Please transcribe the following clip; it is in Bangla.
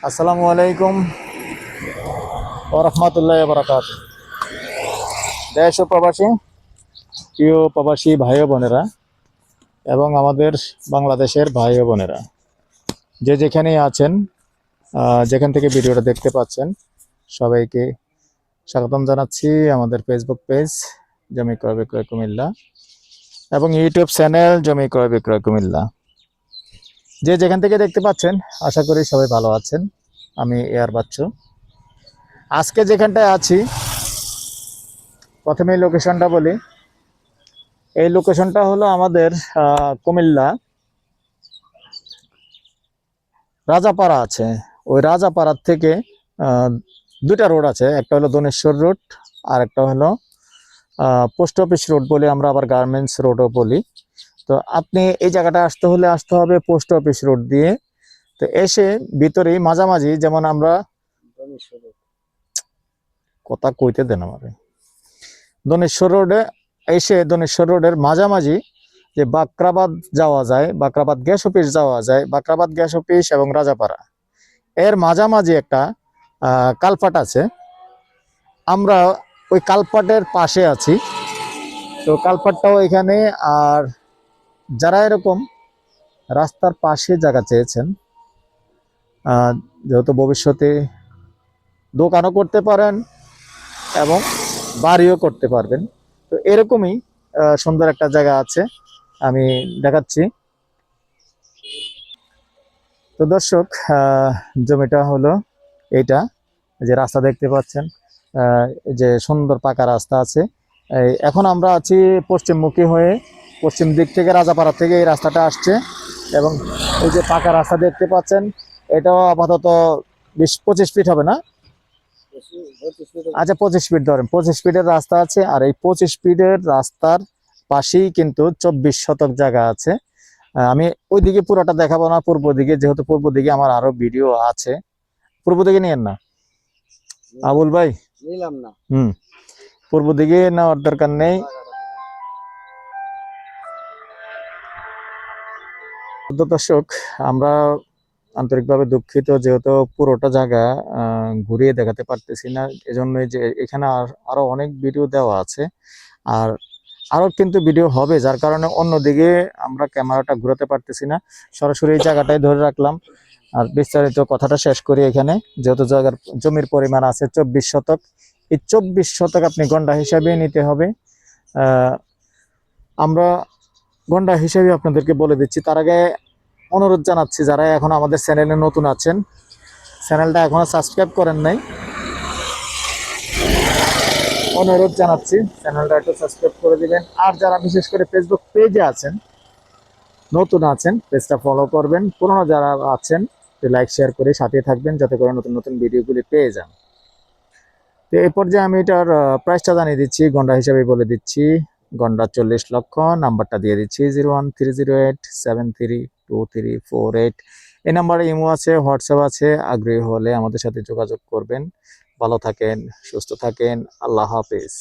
আসসালামু আলাইকুম ওয়া রাহমাতুল্লাহি ওয়া বারাকাতুহু। দেশ ও প্রবাসী, প্রিয় প্রবাসী ভাই ও বোনেরা এবং আমাদের বাংলাদেশের ভাই ও বোনেরা যে যেখানেই আছেন, যেখান থেকে ভিডিওটা দেখতে পাচ্ছেন, সবাইকে স্বাগতম জানাচ্ছি আমাদের ফেসবুক পেজ জমি ক্রয় বিক্রয় কুমিল্লা এবং ইউটিউব চ্যানেল জমি ক্রয় বিক্রয় কুমিল্লা। যে যেখান থেকে দেখতে পাচ্ছেন, আশা করি সবাই ভালো আছেন। আমি এয়ার বাচ্চু। আজকে যেখানটায় আছি, প্রথমেই লোকেশনটা বলি। এই লোকেশনটা হলো আমাদের কুমিল্লা রাজাপাড়া আছে। ওই রাজাপাড়ার থেকে দুইটা রোড আছে, একটা হলো দনেশ্বর রোড আর একটা হলো পোস্ট অফিস রোড বলি আমরা, আবার গার্মেন্টস রোডও বলি। তো আপনি এই জায়গাটা আসতে হবে পোস্ট অফিস রোড দিয়ে। তো এসে ভিতরেই মাঝামাঝি, যেমন আমরা কথা কইতে দেন আমারে, দনেশ্বর রোডে এসে দনেশ্বর রোডের মাঝামাঝি যে বাকরাবাদ যাওয়া যায়, বাকরাবাদ গ্যাস অফিস যাওয়া যায়, বাকরাবাদ গ্যাস অফিস এবং রাজাপাড়া এর মাঝামাঝি একটা কালপাট আছে। আমরা ওই কালপাটের পাশে আছি। তো কালপাটটাও এখানে। আর যারা এরকম রাস্তার পাশে জায়গা চেয়েছেন, যেহেতু ভবিষ্যতে দোকানও করতে পারেন এবং বাড়িও করতে পারবেন, তো এরকমই সুন্দর একটা জায়গা আছে, আমি দেখাচ্ছি। তো দর্শক, জমিটা হলো এইটা, যে রাস্তা দেখতে পাচ্ছেন, যে সুন্দর পাকা রাস্তা আছে। এখন আমরা আছি পশ্চিমমুখী হয়ে, পশ্চিম দিক থেকে রাজাপাড়া থেকে এই রাস্তাটা আসছে এবং এই যে পাকা রাস্তা দেখতে পাচ্ছেন, এটাও আপাতত 20-25 ফিট হবে না? আচ্ছা, 25 ফিট ধরেন, 25 ফিটের রাস্তা আছে। আর এই 25 ফিটের রাস্তার পাশেই কিন্তু 24 শতক জায়গা আছে। আমি ওইদিকে পুরোটা দেখাবো না, পূর্ব দিকে, যেহেতু পূর্ব দিকে আমার আরো ভিডিও আছে। পূর্ব দিকে নিয়েন না আবুল ভাই, নিলাম না। পূর্ব দিকে নেওয়ার দরকার নেই। দর্শক, আমরা আন্তরিকভাবে দুঃখিত, যেহেতু পুরোটা জায়গা ঘুরিয়ে দেখাতে পারতেছি না। এজন্যই যে এখানে আরো অনেক ভিডিও দেওয়া আছে, আর আরো কিন্তু ভিডিও হবে, যার কারণে অন্যদিকে আমরা ক্যামেরাটা ঘুরাতে পারতেছি না। সরাসরি এই জায়গাটাই ধরে রাখলাম। আর বিস্তারিত কথাটা শেষ করি এখানে। যেহেতু জায়গার জমির পরিমাণ আছে 24 শতক, এই 24 শতক আপনি গন্ডা হিসাবে নিতে হবে। আমরা গন্ডা হিসেবে আপনাদেরকে বলে দিচ্ছি। তার আগে অনুরোধ জানাচ্ছি, যারা এখন আমাদের চ্যানেলে নতুন আছেন, চ্যানেলটা এখনো সাবস্ক্রাইব করেন নাই, অনুরোধ জানাচ্ছি চ্যানেলটা একটু সাবস্ক্রাইব করে দিবেন। আর যারা বিশেষ করে ফেসবুক পেজে আছেন, নতুন আছেন, পেজটা ফলো করবেন। পুরনো যারা আছেন, লাইক শেয়ার করে সাথে থাকবেন, যাতে করে নতুন নতুন ভিডিওগুলি পেয়ে যান। তো এই পর্যায়ে আমি এটার প্রাইসটা জানিয়ে দিচ্ছি, গন্ডা হিসাবে বলে দিচ্ছি। গন্ডা 40 লক্ষ, নাম্বারটা দিয়ে দিচ্ছি 01308732348। এই নাম্বারে ইমো আছে, হোয়াটসঅ্যাপ আছে। আগ্রহী হলে আমাদের সাথে যোগাযোগ করবেন। ভালো থাকেন, সুস্থ থাকেন, আল্লাহ হাফেজ।